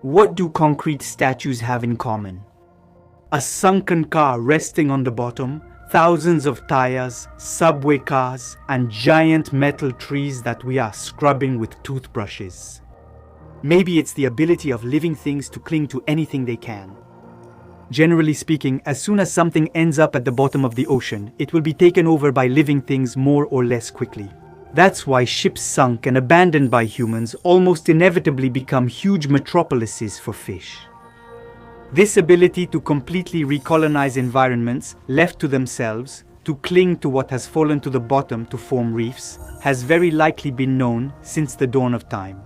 What do concrete statues have in common? A sunken car resting on the bottom, thousands of tires, subway cars, and giant metal trees that we are scrubbing with toothbrushes. Maybe it's the ability of living things to cling to anything they can. Generally speaking, as soon as something ends up at the bottom of the ocean, it will be taken over by living things more or less quickly. That's why ships sunk and abandoned by humans almost inevitably become huge metropolises for fish. This ability to completely recolonize environments left to themselves, to cling to what has fallen to the bottom to form reefs, has very likely been known since the dawn of time.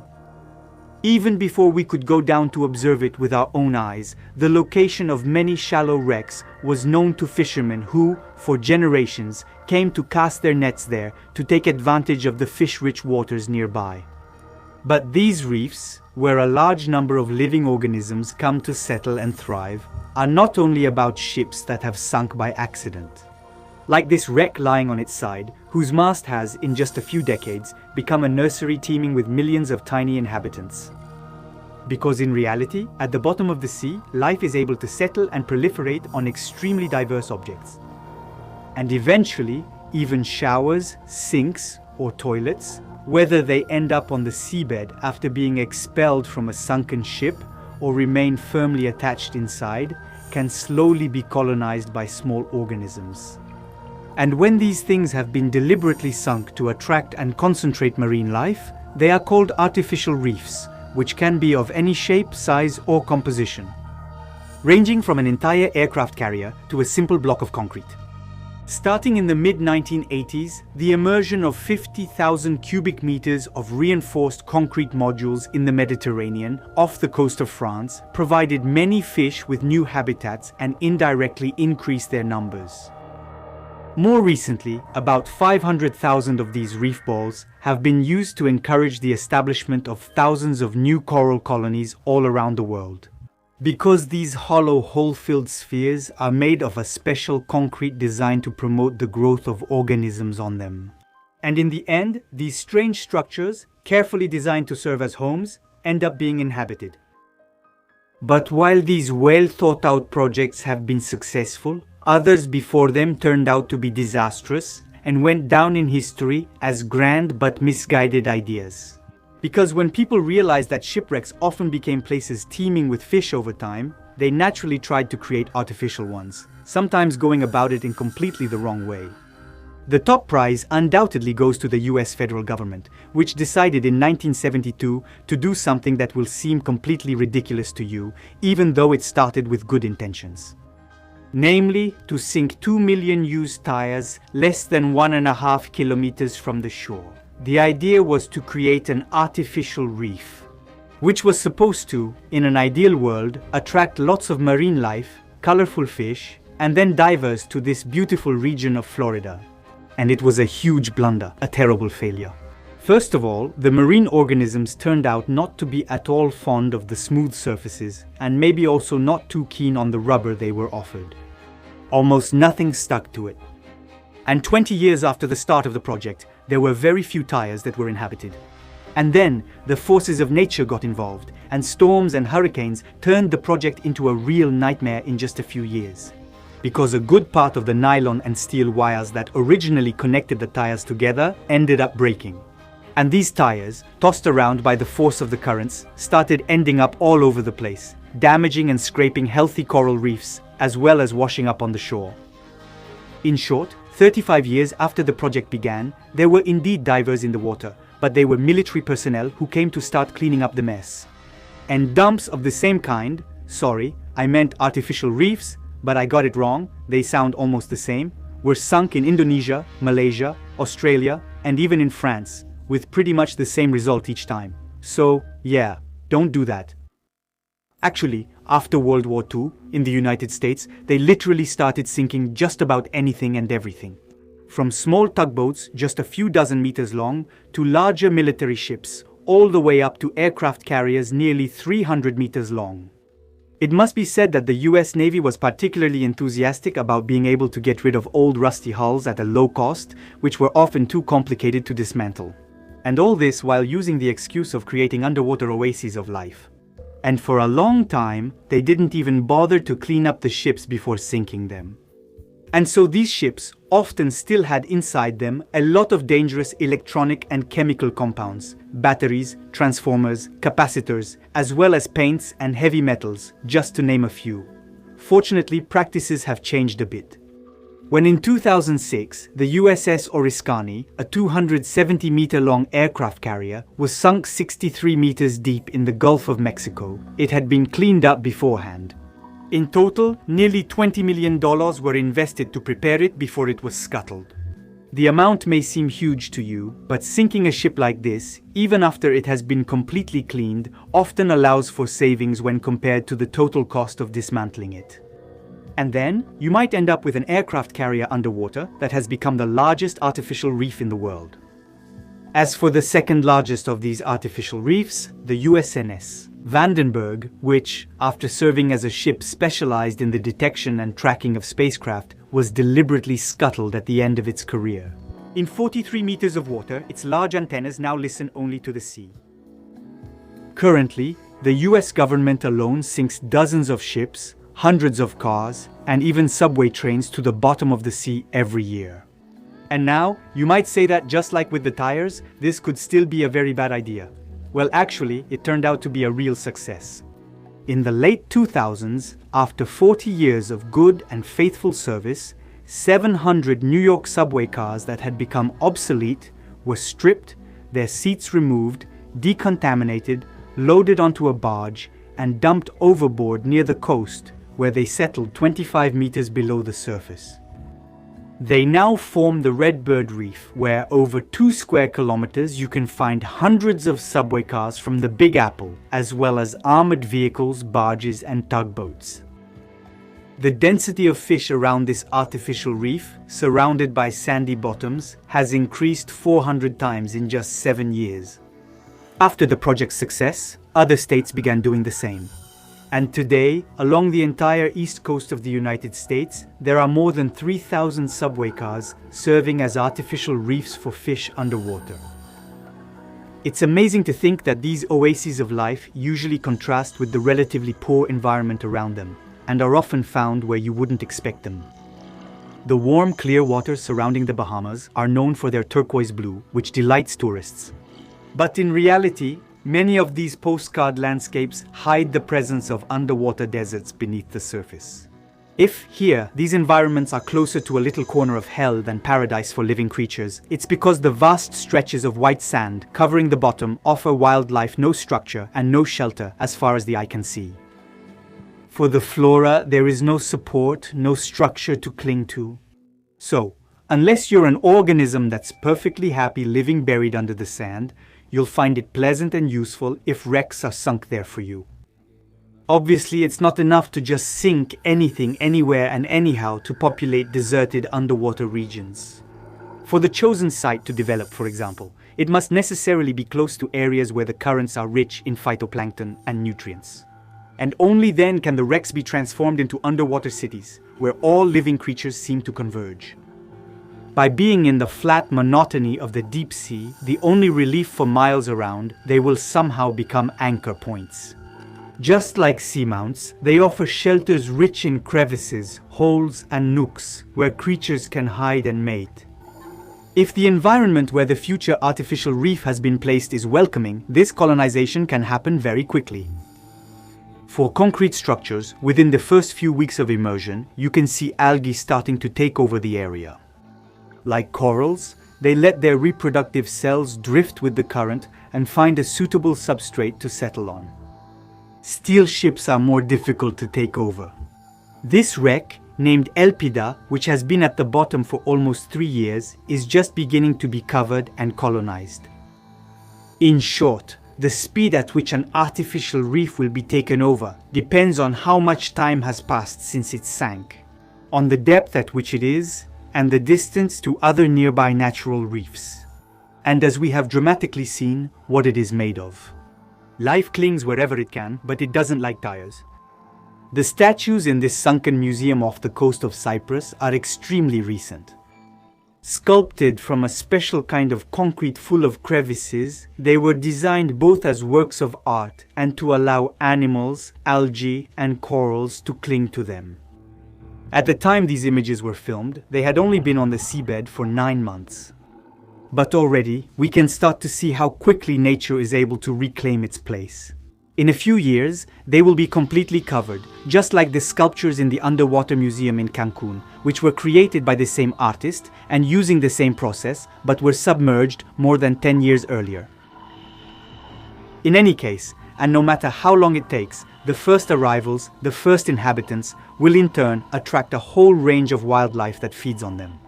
Even before we could go down to observe it with our own eyes, the location of many shallow wrecks was known to fishermen who, for generations, came to cast their nets there to take advantage of the fish-rich waters nearby. But these reefs, where a large number of living organisms come to settle and thrive, are not only about ships that have sunk by accident. Like this wreck lying on its side, whose mast has, in just a few decades, become a nursery teeming with millions of tiny inhabitants. Because in reality, at the bottom of the sea, life is able to settle and proliferate on extremely diverse objects. And eventually, even showers, sinks, or toilets, whether they end up on the seabed after being expelled from a sunken ship or remain firmly attached inside, can slowly be colonized by small organisms. And when these things have been deliberately sunk to attract and concentrate marine life, they are called artificial reefs, which can be of any shape, size, or composition, ranging from an entire aircraft carrier to a simple block of concrete. Starting in the mid-1980s, the immersion of 50,000 cubic meters of reinforced concrete modules in the Mediterranean off the coast of France provided many fish with new habitats and indirectly increased their numbers. More recently, about 500,000 of these reef balls have been used to encourage the establishment of thousands of new coral colonies all around the world. Because these hollow, hole-filled spheres are made of a special concrete designed to promote the growth of organisms on them. And in the end, these strange structures, carefully designed to serve as homes, end up being inhabited. But while these well-thought-out projects have been successful, others before them turned out to be disastrous and went down in history as grand but misguided ideas. Because when people realized that shipwrecks often became places teeming with fish over time, they naturally tried to create artificial ones, sometimes going about it in completely the wrong way. The top prize undoubtedly goes to the US federal government, which decided in 1972 to do something that will seem completely ridiculous to you, even though it started with good intentions. Namely, to sink 2 million used tires less than 1.5 kilometers from the shore. The idea was to create an artificial reef, which was supposed to, in an ideal world, attract lots of marine life, colorful fish, and then divers to this beautiful region of Florida. And it was a huge blunder, a terrible failure. First of all, the marine organisms turned out not to be at all fond of the smooth surfaces, and maybe also not too keen on the rubber they were offered. Almost nothing stuck to it. And 20 years after the start of the project, there were very few tires that were inhabited. And then, the forces of nature got involved, and storms and hurricanes turned the project into a real nightmare in just a few years. Because a good part of the nylon and steel wires that originally connected the tires together ended up breaking. And these tires, tossed around by the force of the currents, started ending up all over the place, damaging and scraping healthy coral reefs, as well as washing up on the shore. In short, 35 years after the project began, there were indeed divers in the water, but they were military personnel who came to start cleaning up the mess. And dumps of the same kind, sorry, I meant artificial reefs, but I got it wrong, they sound almost the same, were sunk in Indonesia, Malaysia, Australia, and even in France, with pretty much the same result each time. So, yeah, don't do that. Actually, after World War II, in the United States, they literally started sinking just about anything and everything. From small tugboats just a few dozen meters long to larger military ships, all the way up to aircraft carriers nearly 300 meters long. It must be said that the US Navy was particularly enthusiastic about being able to get rid of old rusty hulls at a low cost, which were often too complicated to dismantle. And all this while using the excuse of creating underwater oases of life. And for a long time, they didn't even bother to clean up the ships before sinking them. And so these ships often still had inside them a lot of dangerous electronic and chemical compounds, batteries, transformers, capacitors, as well as paints and heavy metals, just to name a few. Fortunately, practices have changed a bit. When in 2006, the USS Oriskany, a 270-meter-long aircraft carrier, was sunk 63 meters deep in the Gulf of Mexico, it had been cleaned up beforehand. In total, nearly $20 million were invested to prepare it before it was scuttled. The amount may seem huge to you, but sinking a ship like this, even after it has been completely cleaned, often allows for savings when compared to the total cost of dismantling it. And then, you might end up with an aircraft carrier underwater that has become the largest artificial reef in the world. As for the second largest of these artificial reefs, the USNS Vandenberg, which, after serving as a ship specialized in the detection and tracking of spacecraft, was deliberately scuttled at the end of its career. In 43 meters of water, its large antennas now listen only to the sea. Currently, the US government alone sinks dozens of ships, hundreds of cars, and even subway trains to the bottom of the sea every year. And now, you might say that just like with the tires, this could still be a very bad idea. Well, actually, it turned out to be a real success. In the late 2000s, after 40 years of good and faithful service, 700 New York subway cars that had become obsolete were stripped, their seats removed, decontaminated, loaded onto a barge, and dumped overboard near the coast, where they settled 25 meters below the surface. They now form the Redbird Reef, where over 2 square kilometers you can find hundreds of subway cars from the Big Apple, as well as armored vehicles, barges, and tugboats. The density of fish around this artificial reef, surrounded by sandy bottoms, has increased 400 times in just 7 years. After the project's success, other states began doing the same. And today, along the entire east coast of the United States, there are more than 3,000 subway cars serving as artificial reefs for fish underwater. It's amazing to think that these oases of life usually contrast with the relatively poor environment around them, and are often found where you wouldn't expect them. The warm, clear waters surrounding the Bahamas are known for their turquoise blue, which delights tourists. But in reality, many of these postcard landscapes hide the presence of underwater deserts beneath the surface. If here, these environments are closer to a little corner of hell than paradise for living creatures, it's because the vast stretches of white sand covering the bottom offer wildlife no structure and no shelter as far as the eye can see. For the flora, there is no support, no structure to cling to. So, unless you're an organism that's perfectly happy living buried under the sand, you'll find it pleasant and useful if wrecks are sunk there for you. Obviously, it's not enough to just sink anything anywhere and anyhow to populate deserted underwater regions. For the chosen site to develop, for example, it must necessarily be close to areas where the currents are rich in phytoplankton and nutrients. And only then can the wrecks be transformed into underwater cities, where all living creatures seem to converge. By being in the flat monotony of the deep sea, the only relief for miles around, they will somehow become anchor points. Just like seamounts, they offer shelters rich in crevices, holes, and nooks, where creatures can hide and mate. If the environment where the future artificial reef has been placed is welcoming, this colonization can happen very quickly. For concrete structures, within the first few weeks of immersion, you can see algae starting to take over the area. Like corals, they let their reproductive cells drift with the current and find a suitable substrate to settle on. Steel ships are more difficult to take over. This wreck, named Elpida, which has been at the bottom for almost 3 years, is just beginning to be covered and colonized. In short, the speed at which an artificial reef will be taken over depends on how much time has passed since it sank, on the depth at which it is, and the distance to other nearby natural reefs. And as we have dramatically seen, what it is made of. Life clings wherever it can, but it doesn't like tires. The statues in this sunken museum off the coast of Cyprus are extremely recent. Sculpted from a special kind of concrete full of crevices, they were designed both as works of art and to allow animals, algae, and corals to cling to them. At the time these images were filmed, they had only been on the seabed for 9 months. But already, we can start to see how quickly nature is able to reclaim its place. In a few years, they will be completely covered, just like the sculptures in the underwater museum in Cancun, which were created by the same artist and using the same process, but were submerged more than 10 years earlier. In any case, and no matter how long it takes, the first arrivals, the first inhabitants, will in turn attract a whole range of wildlife that feeds on them.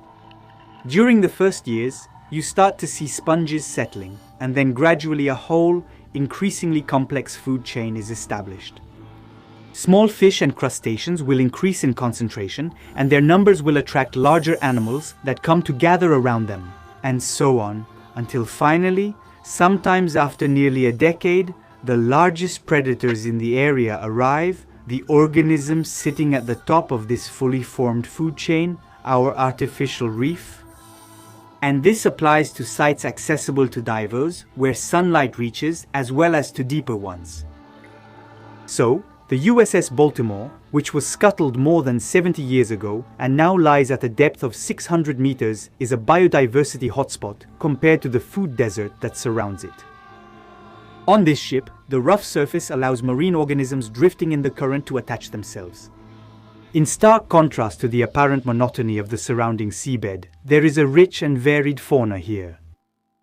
During the first years, you start to see sponges settling, and then gradually a whole, increasingly complex food chain is established. Small fish and crustaceans will increase in concentration, and their numbers will attract larger animals that come to gather around them, and so on, until finally, sometimes after nearly a decade, the largest predators in the area arrive, the organisms sitting at the top of this fully formed food chain, our artificial reef. And this applies to sites accessible to divers, where sunlight reaches, as well as to deeper ones. So, the USS Baltimore, which was scuttled more than 70 years ago and now lies at a depth of 600 meters, is a biodiversity hotspot compared to the food desert that surrounds it. On this ship, the rough surface allows marine organisms drifting in the current to attach themselves. In stark contrast to the apparent monotony of the surrounding seabed, there is a rich and varied fauna here.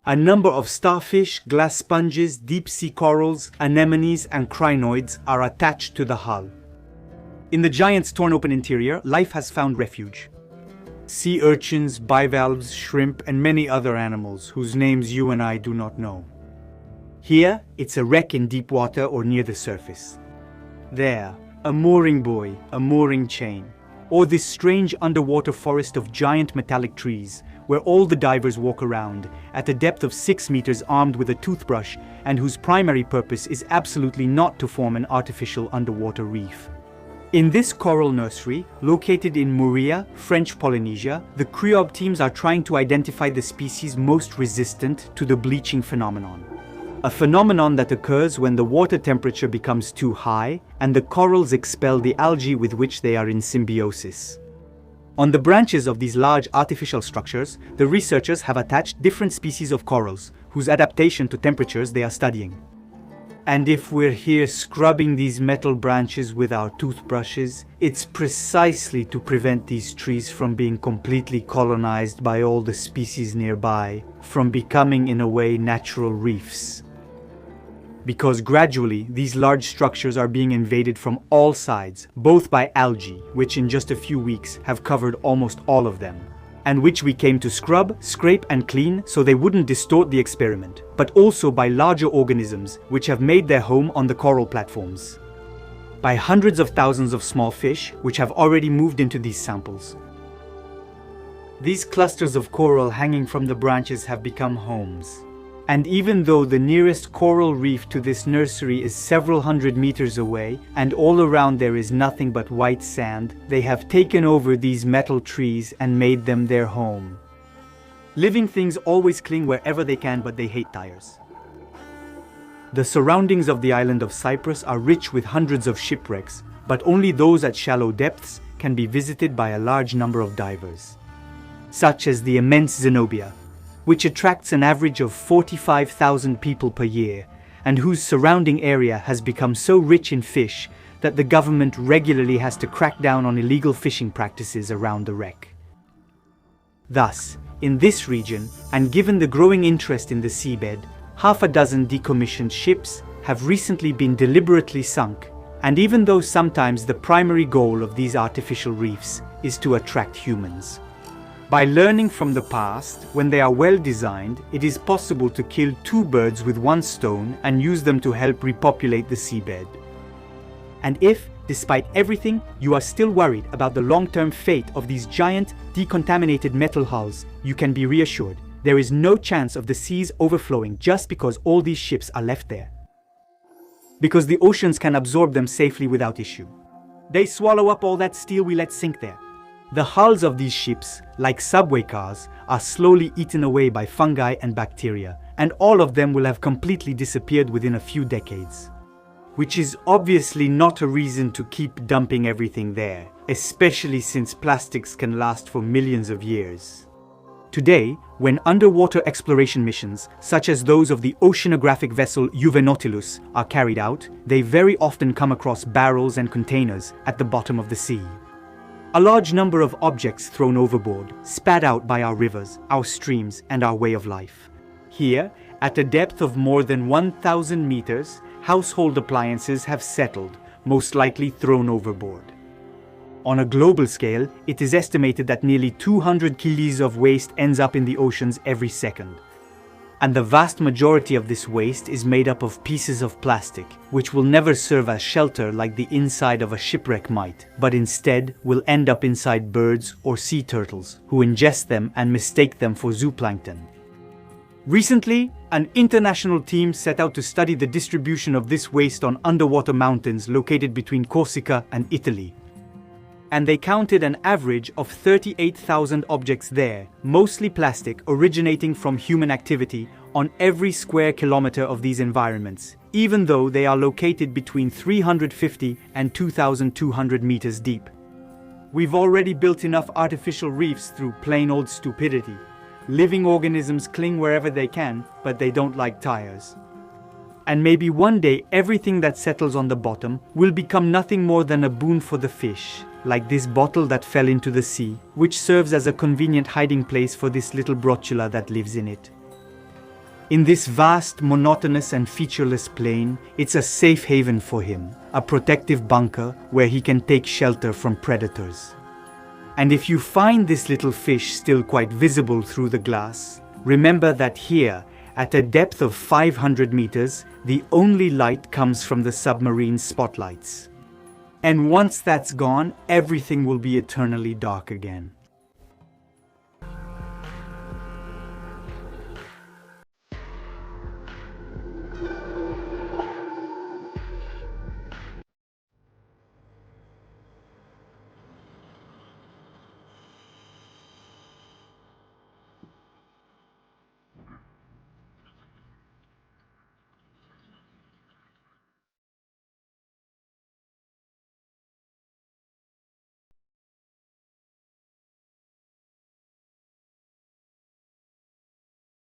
A number of starfish, glass sponges, deep-sea corals, anemones, and crinoids are attached to the hull. In the giant's torn-open interior, life has found refuge. Sea urchins, bivalves, shrimp, and many other animals whose names you and I do not know. Here, it's a wreck in deep water or near the surface. There, a mooring buoy, a mooring chain, or this strange underwater forest of giant metallic trees where all the divers walk around at a depth of 6 meters armed with a toothbrush and whose primary purpose is absolutely not to form an artificial underwater reef. In this coral nursery, located in Moorea, French Polynesia, the CREOB teams are trying to identify the species most resistant to the bleaching phenomenon. A phenomenon that occurs when the water temperature becomes too high and the corals expel the algae with which they are in symbiosis. On the branches of these large artificial structures, the researchers have attached different species of corals, whose adaptation to temperatures they are studying. And if we're here scrubbing these metal branches with our toothbrushes, it's precisely to prevent these trees from being completely colonized by all the species nearby, from becoming in a way natural reefs. Because gradually, these large structures are being invaded from all sides, both by algae, which in just a few weeks have covered almost all of them, and which we came to scrub, scrape and clean so they wouldn't distort the experiment, but also by larger organisms which have made their home on the coral platforms. By hundreds of thousands of small fish which have already moved into these samples. These clusters of coral hanging from the branches have become homes. And even though the nearest coral reef to this nursery is several hundred meters away, and all around there is nothing but white sand, they have taken over these metal trees and made them their home. Living things always cling wherever they can, but they hate tires. The surroundings of the island of Cyprus are rich with hundreds of shipwrecks, but only those at shallow depths can be visited by a large number of divers. Such as the immense Zenobia, which attracts an average of 45,000 people per year, and whose surrounding area has become so rich in fish that the government regularly has to crack down on illegal fishing practices around the wreck. Thus, in this region, and given the growing interest in the seabed, half a dozen decommissioned ships have recently been deliberately sunk, and even though sometimes the primary goal of these artificial reefs is to attract humans. By learning from the past, when they are well designed, it is possible to kill 2 birds with 1 stone and use them to help repopulate the seabed. And if, despite everything, you are still worried about the long-term fate of these giant, decontaminated metal hulls, you can be reassured. There is no chance of the seas overflowing just because all these ships are left there. Because the oceans can absorb them safely without issue. They swallow up all that steel we let sink there. The hulls of these ships, like subway cars, are slowly eaten away by fungi and bacteria, and all of them will have completely disappeared within a few decades. Which is obviously not a reason to keep dumping everything there, especially since plastics can last for millions of years. Today, when underwater exploration missions, such as those of the oceanographic vessel Nautilus, are carried out, they very often come across barrels and containers at the bottom of the sea. A large number of objects thrown overboard, spat out by our rivers, our streams, and our way of life. Here, at a depth of more than 1,000 meters, household appliances have settled, most likely thrown overboard. On a global scale, it is estimated that nearly 200 kilos of waste ends up in the oceans every second. And the vast majority of this waste is made up of pieces of plastic, which will never serve as shelter like the inside of a shipwreck might, but instead will end up inside birds or sea turtles, who ingest them and mistake them for zooplankton. Recently, an international team set out to study the distribution of this waste on underwater mountains located between Corsica and Italy. And they counted an average of 38,000 objects there, mostly plastic, originating from human activity, on every square kilometer of these environments, even though they are located between 350 and 2,200 meters deep. We've already built enough artificial reefs through plain old stupidity. Living organisms cling wherever they can, but they don't like tires. And maybe one day everything that settles on the bottom will become nothing more than a boon for the fish, like this bottle that fell into the sea, which serves as a convenient hiding place for this little brotula that lives in it. In this vast, monotonous and featureless plain, it's a safe haven for him, a protective bunker where he can take shelter from predators. And if you find this little fish still quite visible through the glass, remember that here, at a depth of 500 meters, the only light comes from the submarine spotlights. And once that's gone, everything will be eternally dark again.